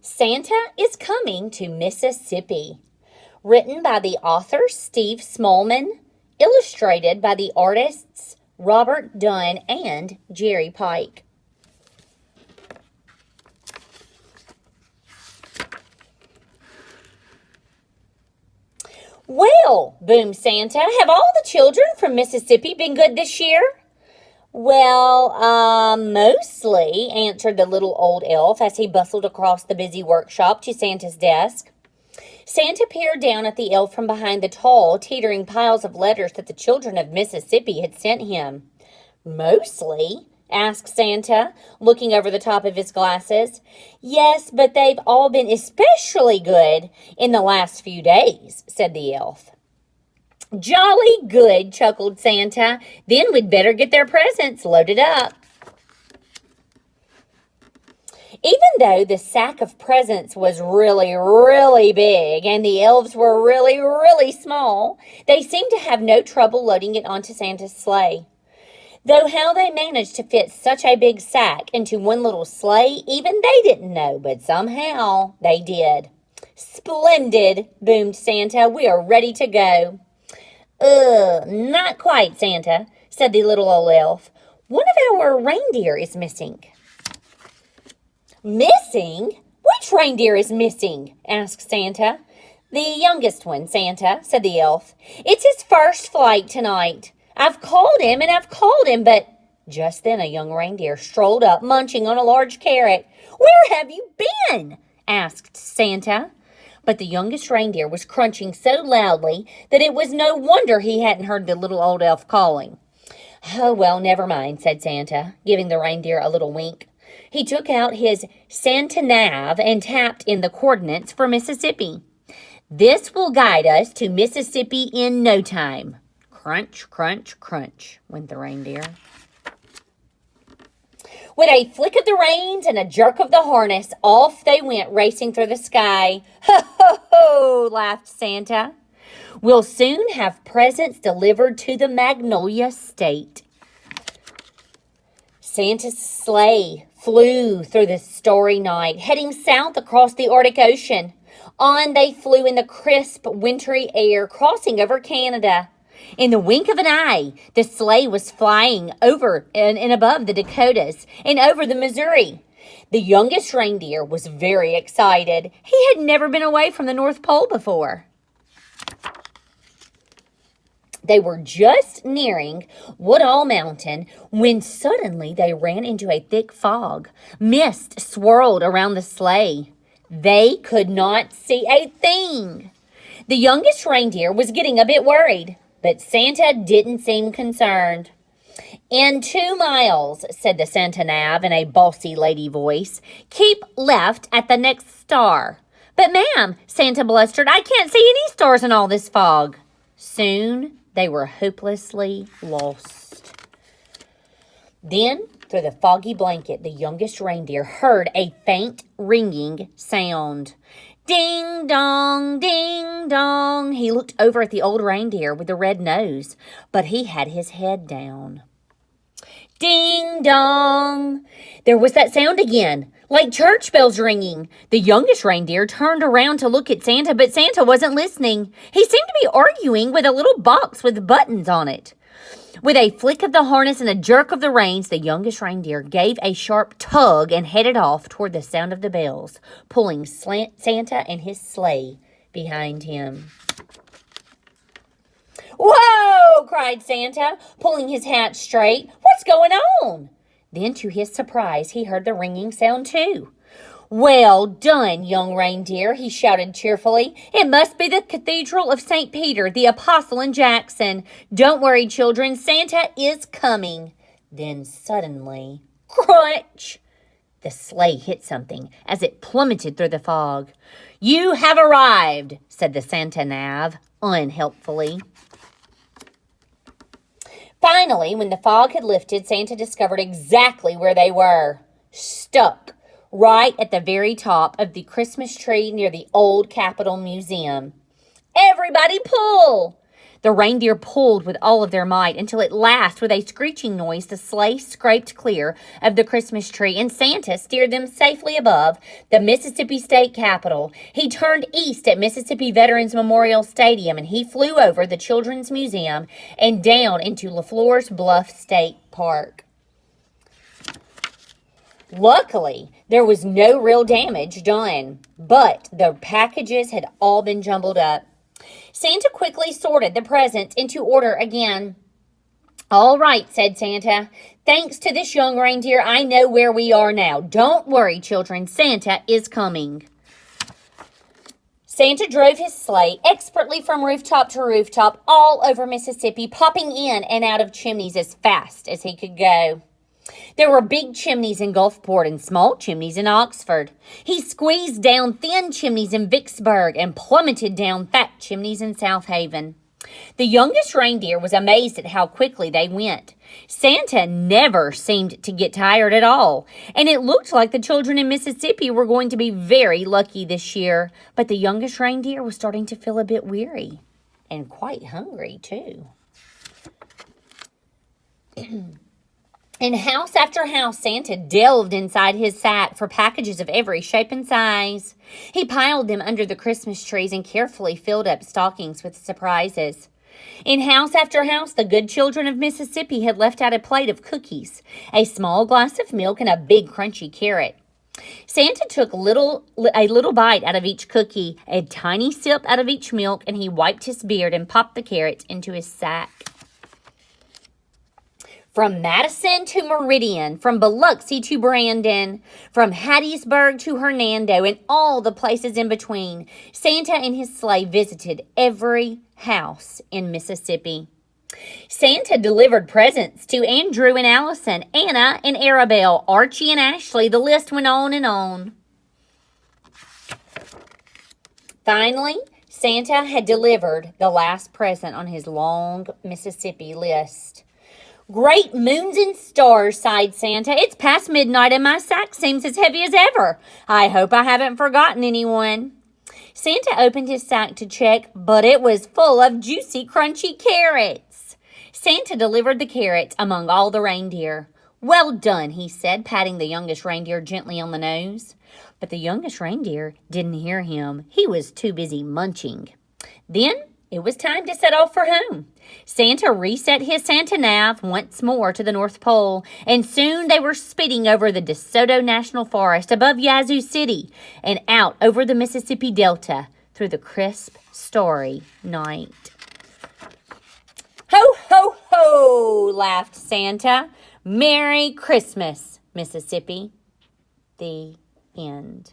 Santa is Coming to Mississippi. Written by the author Steve Smallman, illustrated by the artists Robert Dunn and Jerry Pike. Well, boomed Santa, have all the children from Mississippi been good this year? Well, mostly, answered the little old elf as he bustled across the busy workshop to Santa's desk. Santa peered down at the elf from behind the tall, teetering piles of letters that the children of Mississippi had sent him. Mostly? Asked Santa, looking over the top of his glasses. Yes, but they've all been especially good in the last few days, said the elf. Jolly good, chuckled Santa. Then we'd better get their presents loaded up. Even though the sack of presents was really, really big and the elves were really, really small, they seemed to have no trouble loading it onto Santa's sleigh. Though how they managed to fit such a big sack into one little sleigh, even they didn't know, but somehow they did. Splendid, boomed Santa. We are ready to go. Not quite, Santa, said the little old elf. One of our reindeer is missing. Missing? Which reindeer is missing? Asked Santa. The youngest one, Santa, said the elf. It's his first flight tonight. I've called him, but just then a young reindeer strolled up, munching on a large carrot. Where have you been? Asked Santa. But the youngest reindeer was crunching so loudly that it was no wonder he hadn't heard the little old elf calling. Oh, well, never mind, said Santa, giving the reindeer a little wink. He took out his Santa nav and tapped in the coordinates for Mississippi. This will guide us to Mississippi in no time. Crunch, crunch, crunch, went the reindeer. With a flick of the reins and a jerk of the harness, off they went racing through the sky. Ho, ho, ho, laughed Santa. We'll soon have presents delivered to the Magnolia State. Santa's sleigh flew through the starry night, heading south across the Arctic Ocean. On they flew in the crisp, wintry air, crossing over Canada. In the wink of an eye, the sleigh was flying over and above the Dakotas and over the Missouri. The youngest reindeer was very excited. He had never been away from the North Pole before. They were just nearing Woodall Mountain when suddenly they ran into a thick fog. Mist swirled around the sleigh. They could not see a thing. The youngest reindeer was getting a bit worried, but Santa didn't seem concerned. In 2 miles, said the Santa Nav in a bossy lady voice. Keep left at the next star. But ma'am, Santa blustered, I can't see any stars in all this fog. Soon they were hopelessly lost. Then, through the foggy blanket, the youngest reindeer heard a faint ringing sound. Ding dong, ding dong. He looked over at the old reindeer with the red nose, but he had his head down. Ding dong. There was that sound again, like church bells ringing. The youngest reindeer turned around to look at Santa, but Santa wasn't listening. He seemed to be arguing with a little box with buttons on it. With a flick of the harness and a jerk of the reins, the youngest reindeer gave a sharp tug and headed off toward the sound of the bells, pulling Santa and his sleigh behind him. Whoa! Cried Santa, pulling his hat straight. What's going on? Then, to his surprise, he heard the ringing sound too. Well done, young reindeer, he shouted cheerfully. It must be the Cathedral of St. Peter, the Apostle in Jackson. Don't worry, children, Santa is coming. Then suddenly, crunch! The sleigh hit something as it plummeted through the fog. You have arrived, said the Santa Nav, unhelpfully. Finally, when the fog had lifted, Santa discovered exactly where they were. Stuck right at the very top of the Christmas tree near the old Capitol Museum. Everybody pull! The reindeer pulled with all of their might until at last, with a screeching noise, the sleigh scraped clear of the Christmas tree, and Santa steered them safely above the Mississippi State Capitol. He turned east at Mississippi Veterans Memorial Stadium, and he flew over the Children's Museum and down into LaFleur's Bluff State Park. Luckily, there was no real damage done, but the packages had all been jumbled up. Santa quickly sorted the presents into order again. "All right," said Santa. "Thanks to this young reindeer, I know where we are now. Don't worry, children. Santa is coming." Santa drove his sleigh expertly from rooftop to rooftop all over Mississippi, popping in and out of chimneys as fast as he could go. There were big chimneys in Gulfport and small chimneys in Oxford. He squeezed down thin chimneys in Vicksburg and plummeted down fat chimneys in South Haven. The youngest reindeer was amazed at how quickly they went. Santa never seemed to get tired at all, and it looked like the children in Mississippi were going to be very lucky this year. But the youngest reindeer was starting to feel a bit weary and quite hungry, too. In house after house, Santa delved inside his sack for packages of every shape and size. He piled them under the Christmas trees and carefully filled up stockings with surprises. In house after house, the good children of Mississippi had left out a plate of cookies, a small glass of milk, and a big crunchy carrot. Santa took a little bite out of each cookie, a tiny sip out of each milk, and he wiped his beard and popped the carrots into his sack. From Madison to Meridian, from Biloxi to Brandon, from Hattiesburg to Hernando, and all the places in between, Santa and his sleigh visited every house in Mississippi. Santa delivered presents to Andrew and Allison, Anna and Arabelle, Archie and Ashley. The list went on and on. Finally, Santa had delivered the last present on his long Mississippi list. "Great moons and stars," sighed Santa. "It's past midnight and my sack seems as heavy as ever. I hope I haven't forgotten anyone." Santa opened his sack to check, but it was full of juicy, crunchy carrots. Santa delivered the carrots among all the reindeer. "Well done," he said, patting the youngest reindeer gently on the nose. But the youngest reindeer didn't hear him. He was too busy munching. Then it was time to set off for home. Santa reset his Santa nav once more to the North Pole, and soon they were speeding over the DeSoto National Forest above Yazoo City and out over the Mississippi Delta through the crisp, starry night. "Ho, ho, ho," laughed Santa. "Merry Christmas, Mississippi." The end.